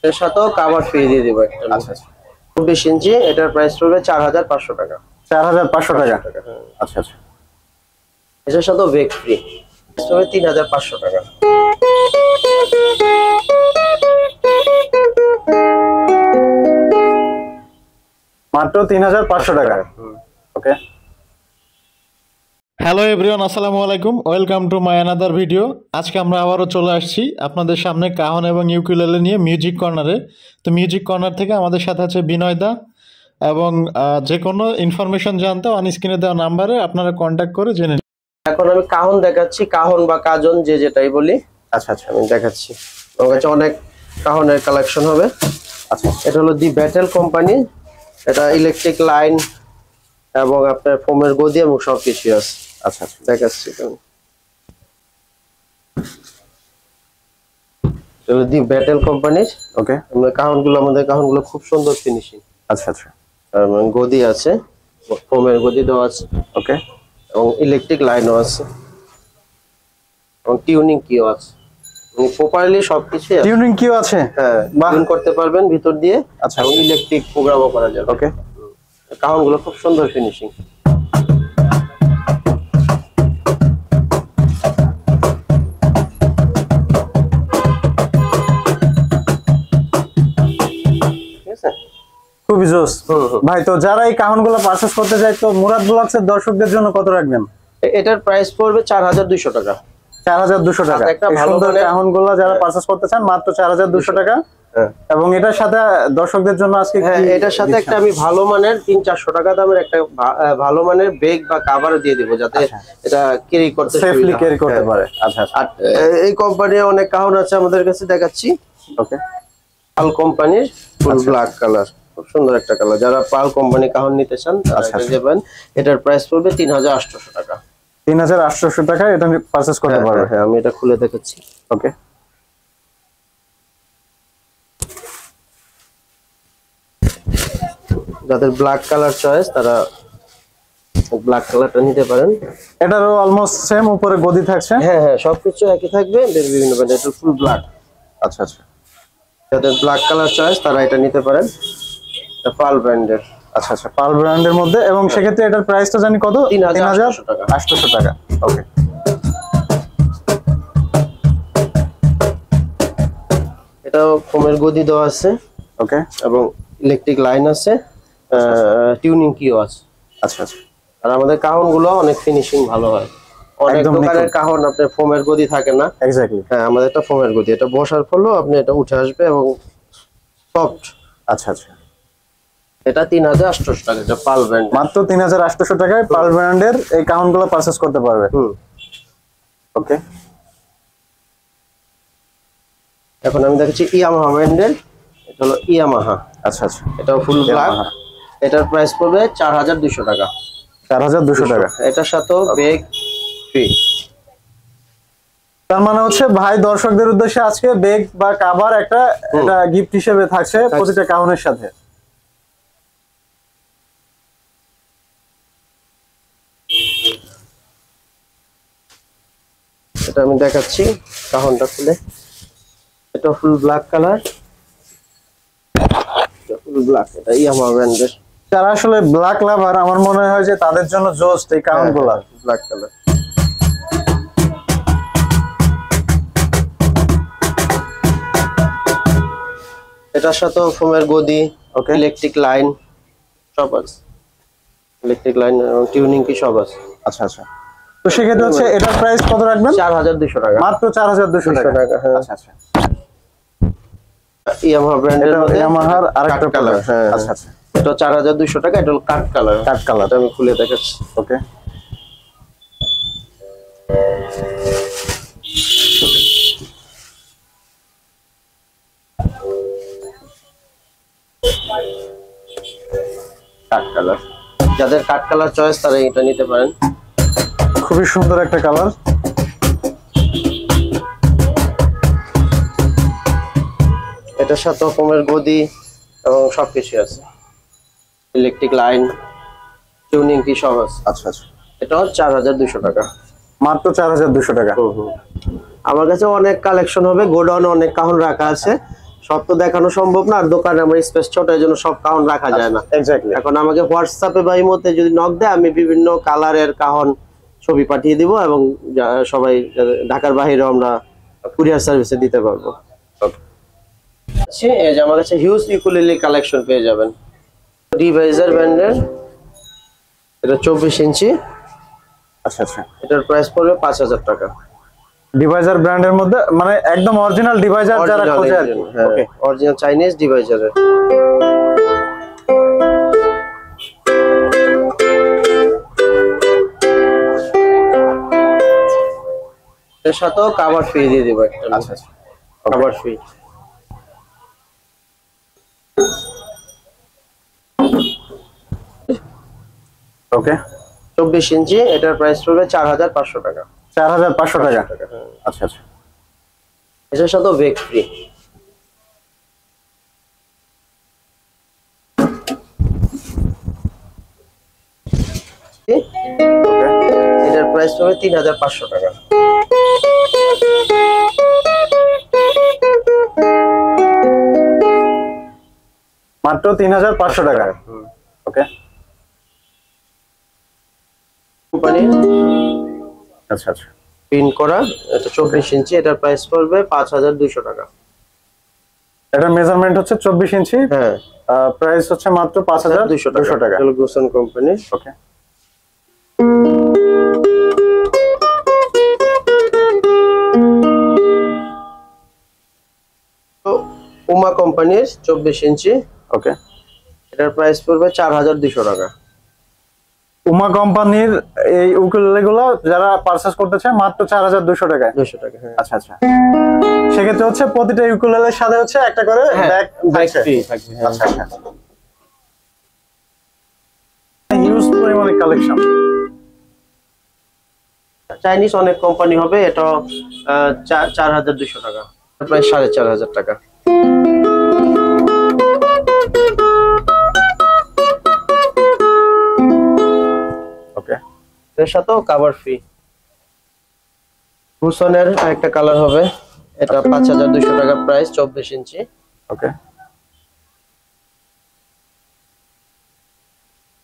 এর সাথেও cover free দিয়ে দেব একটা। আচ্ছা আচ্ছা 20 ইঞ্চি, এটার প্রাইস পড়বে 4500 টাকা। 4500 টাকা। আচ্ছা আচ্ছা এর সাথেও বেক ফ্রি, পড়বে 3500 টাকা। মাত্র 3500 টাকা। ওকে। হ্যালো এভরিওয়ান, আসসালামু আলাইকুম, welcome to my another video. আজকে আমরা আবারও চলে আসছি আপনাদের সামনে কাহন এবং ইউকুলেলে নিয়ে মিউজিক কর্নারে। তো মিউজিক কর্নার থেকে আমাদের সাথে আছে বিনয় দা, এবং যে কোনো ইনফরমেশন জানতে অন স্ক্রিনে দেওয়া নাম্বারে আপনারা কন্ট্যাক্ট করে জেনে। এখন আমি কাহন দেখাচ্ছি, কাহন বা কাজন যে যেটাই বলি। আচ্ছা আচ্ছা আমি দেখাচ্ছি, আমার কাছে অনেক কাহনের কালেকশন হবে। আচ্ছা এটা হলো দি ব্যাটেল কোম্পানি, এটা ইলেকট্রিক লাইন এবং আপনার ফোমের গদি এবং সবকিছু আছে। আচ্ছা আচ্ছা দেখাচ্ছি চলো দি ব্যাটেল কোম্পানির। ওকে। আমাদের কাহনগুলো খুব সুন্দর ফিনিশিং। আচ্ছা আচ্ছা গদি আছে, ফোমের গদি দেওয়া আছে। ওকে। এবং ইলেকট্রিক লাইনও আছে এবং টিউনিং কিও আছে, প্রপারলি সবকিছু টিউনিং কিও আছে। হ্যাঁ, টিউন করতে পারবেন ভিতর দিয়ে। আচ্ছা এবং ইলেকট্রিক প্রোগ্রামও করা যাবে। ওকে। কাহনগুলো খুব সুন্দর ফিনিশিং। খুবই জোস ভাই। তো যারা এই কাহনগুলো পারচেজ করতে চায়, তো মুরাদ ব্লগস এর দর্শকদের জন্য কত রাখবেন? এটার প্রাইস পড়বে 4200 টাকা। 4200 টাকা। এই সুন্দর কাহনগুলো যারা পারচেজ করতে চান মাত্র 4200 টাকা। এবং এটার সাথে দর্শকদের জন্য আজকে এটার সাথে একটা আমি ভালো মানের 300-400 টাকা দামের একটা ভালো মানের ব্যাগ বা কভার দিয়ে দেব, যাতে এটা ক্যারি করতে সেফলি ক্যারি করতে পারে। আচ্ছা আচ্ছা। এই কোম্পানির অনেক কাহন আছে আমাদের কাছে, দেখাচ্ছি। ওকে। পাল কোম্পানির ফুল ব্ল্যাক কালার, খুব সুন্দর একটা কালার। যারা পাল কোম্পানি কাহন নিতে চান তারা যাবেন। এটার প্রাইস পড়বে 3800 টাকা। 3800 টাকা এটা পারচেজ করতে পারবে। হ্যাঁ, আমি এটা খুলে দেখাচ্ছি। ওকে। যাদের ব্ল্যাক কালার চয়েস তারা ব্ল্যাক কালারটা নিতে পারেন। এটারও অলমোস্ট সেম, উপরে গদি থাকছে। হ্যাঁ হ্যাঁ, সবকিছু একই থাকবে, বিভিন্ন ব্র্যান্ড। এটা ফুল ব্ল্যাক। আচ্ছা আচ্ছা। যাদের ব্ল্যাক কালার চয়েস তারা এটা নিতে পারেন। এটা পাল ব্র্যান্ডের। আচ্ছা আচ্ছা, পাল ব্র্যান্ডের মধ্যে। এবং সেক্ষেত্রে এটার প্রাইসটা জানি কত? 3800 টাকা। ওকে। এটাও ফোমের গদি দেওয়া আছে। ওকে। এবং ইলেকট্রিক লাইন আছে, টিউনিং কিও আছে। আচ্ছা আচ্ছা। আর আমাদের কাহনগুলো অনেক ফিনিশিং ভালো হয়। অনেক দোকানের কাহন আপনার ফোমের গদি থাকে না। এক্স্যাক্টলি। হ্যাঁ, আমাদের এটা ফোমের গদি, এটা বসার ফলেও আপনি এটা উঠে আসবে এবং সফট। আচ্ছা আচ্ছা। এটা 3800 টাকা, এটা পাল ব্র্যান্ড। মাত্র 3800 টাকায় পাল ব্র্যান্ডের এই কাহনগুলো পারচেজ করতে পারবে। ওকে। এখন আমি দেখাচ্ছি ইয়ামাহা ব্র্যান্ডের। এটা হলো ইয়ামাহা। আচ্ছা আচ্ছা। এটাও ফুল ব্ল্যাক। এটার প্রাইস পড়বে 4200 টাকা। 4200 টাকা। এটার সাথেও ব্যাগ ফ্রি। তার মানে হচ্ছে ভাই দর্শকদের উদ্দেশ্যে আজকে ব্যাগ বা কভার একটা এটা গিফট হিসেবে থাকছে প্রতিটা কাহনের সাথে। এটা আমি দেখাচ্ছি কাহনটা খুলে। এটা full black colour, full black. এটা ইয়ামাহা ব্র্যান্ডের। যারা আসলে ব্ল্যাক লাভার, আমার মনে হয় যে তাদের জন্য জোস এই কাহনগুলো। Black colour. এটার সাথে ফোমের গদি, ইলেকট্রিক লাইন সব আছে। ইলেকট্রিক লাইন এবং টিউনিং কি সব আছে। আচ্ছা আচ্ছা। তো সেক্ষেত্রে হচ্ছে এটার প্রাইস কত রাখবেন? 4200 টাকা। মাত্র 4200 টাকা। হ্যাঁ। আচ্ছা আচ্ছা। ইয়ামাহা ব্র্যান্ডের মধ্যে ইয়ামাহার আরেকটা কালার। হ্যাঁ। আচ্ছা আচ্ছা। এটা 4200 টাকা। এটা হলো কাট কালার। কাট কালার আমি খুলে দেখাচ্ছি। ওকে। Cut colour. যাদের কাট কালার চয়েস তারা এটা নিতে পারেন। খুবই সুন্দর একটা কালার। এটার সাথে রকমের গদি এবং সবকিছু আছে, ইলেকট্রিক লাইন, টিউনিং কি সব আছে। আচ্ছা আচ্ছা, এটাও 4200 টাকা, মাত্র 4200 টাকা। আমার কাছে অনেক কালেকশন হবে, গোডাউনে অনেক কাহন রাখা আছে, সব তো দেখানো সম্ভব না, আর দোকানে আমার স্পেস ছোট, এই জন্য সব কাহন রাখা যায় না। এক্স্যাক্টলি। এখন আমাকে হোয়াটসঅ্যাপে বা ইমোতে যদি নক দেয়, আমি বিভিন্ন কালারের কাহন ছবি পাঠিয়ে দিব, এবং সবাই ঢাকার বাইরেও আমরা কুরিয়ার সার্ভিসে দিতে পারবো। এই যে আমার কাছে হিউজ ইকুলেলি কালেকশন পেয়ে যাবেন, ডিভাইজার ব্র্যান্ডের, এটা 24 ইঞ্চি। আচ্ছা আচ্ছা, এটার প্রাইস পড়বে 5000 টাকা। ডিভাইজার ব্র্যান্ডের মধ্যে, মানে একদম অরিজিনাল ডিভাইজার যারা খোঁজে। ওকে, অরিজিনাল চাইনিজ ডিভাইজারের। এর সাথেও কভার ফ্রি দিয়ে দিব একটা। আচ্ছা আচ্ছা, কভার ফ্রি। ওকে, 24 ইঞ্চি, এটার প্রাইস পড়বে 4500 টাকা। 4500 টাকা। আচ্ছা আচ্ছা, এটার সাথেও বেক ফ্রি। এটার প্রাইস পড়বে 3500 টাকা। মাত্র 3500 টাকা। ওকে, কোম্পানির আচ্ছা আচ্ছা, প্রিন্ট করা, এটা 24 ইঞ্চি, এটার প্রাইস পড়বে 5200 টাকা। এটার মেজারমেন্ট হচ্ছে 24 ইঞ্চি, হ্যাঁ, প্রাইস হচ্ছে মাত্র 5200 টাকা। এটা গুসন কোম্পানি। ওকে, উমা কোম্পানির 24 ইঞ্চি, ওকে, এটার প্রাইস পড়বে 4200 টাকা। উমা কোম্পানির এই উকুলেলে গুলো যারা পারচেজ করতে চায় মাত্র 4200 টাকায়। 200 টাকা, হ্যাঁ। আচ্ছা আচ্ছা, সেক্ষেত্রে হচ্ছে প্রতিটা উকুলেলের সাথে হচ্ছে একটা করে ব্যাগ ফ্রি থাকবে। আচ্ছা আচ্ছা, হিউজ পরিমাণে কালেকশন। চাইনিজ অনেক কোম্পানি হবে, এটা 4200 টাকা, প্রায় 4500 টাকা। ওকে, এর সাথেও কভার ফ্রি। হুসনের একটা কালার হবে, এটা 5200 টাকা প্রাইস, 24 ইঞ্চি। ওকে,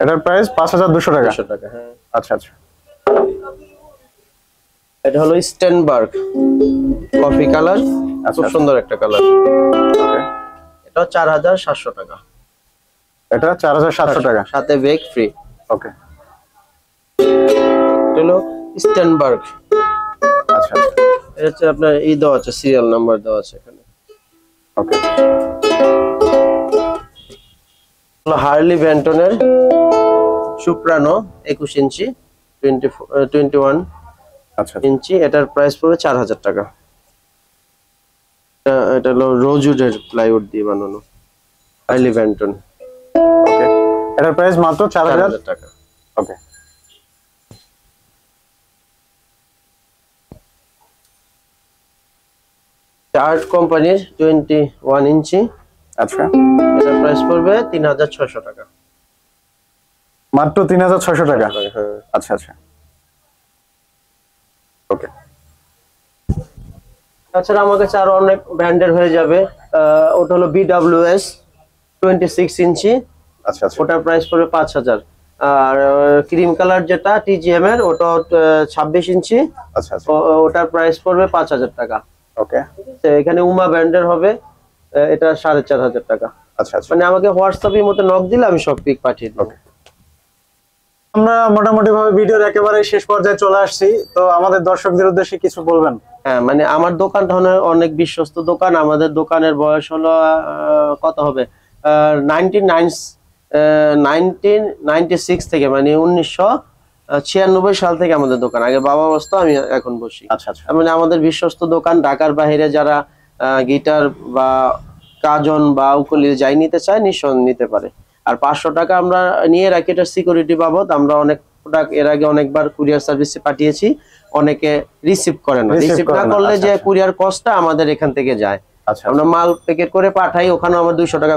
এটার প্রাইস 5200 টাকা। 200 টাকা, হ্যাঁ। আচ্ছা আচ্ছা, এটা হলো স্টেনবার্গ কফি কালার, খুব সুন্দর একটা কালার। ওকে, এটা 4700 টাকা। এটা 4700 টাকা, সাথে বেক ফ্রি। ওকে, এটা হলো স্টেনবার্গ। আচ্ছা আচ্ছা, এটা হচ্ছে আপনার এই দেওয়া আছে, সিরিয়াল নাম্বার দেওয়া আছে এখানে। ওকে, হার্লি ব্যান্টনের সুপ্রানো 21 ইঞ্চি, 21 আচ্ছা ইঞ্চি, এটার প্রাইস পড়বে 4000 টাকা। এটা হলো রোজউডের প্লাইউড দিয়ে বানানো হার্লি ব্যান্টন। ওকে, এটার প্রাইস মাত্র 4000 টাকা। ওকে, চার্ট কোম্পানির 21 ইঞ্চি, আচ্ছা, এটার প্রাইস পড়বে 3600 টাকা। মাত্র 3600 টাকা। হ্যাঁ। আচ্ছা আচ্ছা, ওকে, তাছাড়া আমার কাছে আরো অনেক ব্র্যান্ডের হয়ে যাবে। ওটা হলো BWS 26 ইঞ্চি, আচ্ছা আচ্ছা, ওটার প্রাইস পড়বে 5000। আর ক্রিম কালার যেটা TGM এর, ওটা 26 ইঞ্চি, আচ্ছা আচ্ছা, ওটার প্রাইস পড়বে 5000 টাকা। ওকে, তো এখানে উমা ব্র্যান্ডের হবে, এটা 4500 টাকা। আচ্ছা আচ্ছা, মানে আমাকে হোয়াটসঅ্যাপের মতো নক দিলে আমি সব পিক পাঠিয়ে দেবো। আমরা মোটামুটি ভাবে ভিডিওর একেবারে শেষ পর্যায়ে চলে আসছি, তো আমাদের দর্শকদের উদ্দেশ্যে কিছু বলবেন? হ্যাঁ, মানে আমার দোকানটা হলো অনেক বিশ্বস্ত দোকান। আমাদের দোকানের বয়স হলো কত হবে, 1996 থেকে, মানে 1996 সাল থেকে আমাদের দোকান। আগে বাবা বসতো, আমি এখন বসি। আচ্ছা আচ্ছা, মানে আমাদের বিশ্বস্ত দোকান। ঢাকার বাইরে যারা গিটার বা কাজন বা উকুলেলে যাই নিতে চায়, নিঃসন্দেহে নিতে পারে। আর 500 টাকা আমরা নিয়ে রাখি, এটা সিকিউরিটি বাবদ। আমরা অনেক প্রোডাক্ট এর আগে অনেকবার কুরিয়ার সার্ভিসে পাঠিয়েছি, অনেকে রিসিভ করে না। রিসিভ না করলে যে কুরিয়ার কস্টটা আমাদের এখান থেকে যায়, আচ্ছা আমরা মাল প্যাকেট করে পাঠাই, ওখানে আমার 200 টাকা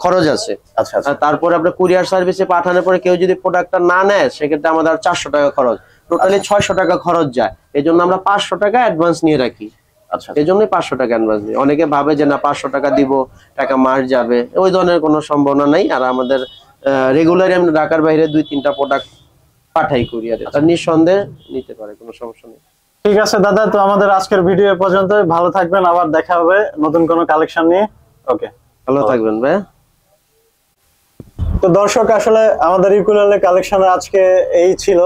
খরচ আছে। আচ্ছা আচ্ছা। আর তারপরে আপনার কুরিয়ার সার্ভিসে পাঠানোর পরে কেউ যদি প্রোডাক্টটা না নেয় সেক্ষেত্রে আমাদের 400 টাকা খরচ, টোটালি 600 টাকা খরচ যায়। এই জন্য আমরা 500 টাকা অ্যাডভান্স নিয়ে রাখি। আচ্ছা, এই জন্যই 500 টাকা অ্যাডভান্স দিই। অনেকে ভাবে যে না 500 টাকা দিব, টাকা মার যাবে, ওই ধরনের কোনো সম্ভাবনা নাই। আর আমাদের রেগুলারই আমরা ঢাকার বাইরে 2-3টা প্রোডাক্ট পাঠাই কুরিয়ারে, আর নিঃসন্দেহে নিতে পারে, কোনো সমস্যা নেই। ঠিক আছে দাদা, তো আমাদের আজকের ভিডিও পর্যন্ত। ভালো থাকবেন, আবার দেখা হবে নতুন কোনো কালেকশন নিয়ে। ওকে, ভালো থাকবেন ভাই। তো দর্শক, আসলে আমাদের ইউকুলেলে কালেকশন আজকে এই ছিল।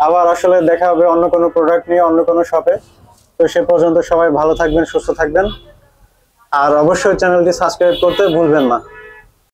আবার আসলে দেখা হবে অন্য কোনো প্রোডাক্ট নিয়ে অন্য কোনো শপে। তো সে পর্যন্ত সবাই ভালো থাকবেন, সুস্থ থাকবেন, আর অবশ্যই চ্যানেলটি সাবস্ক্রাইব করতে ভুলবেন না।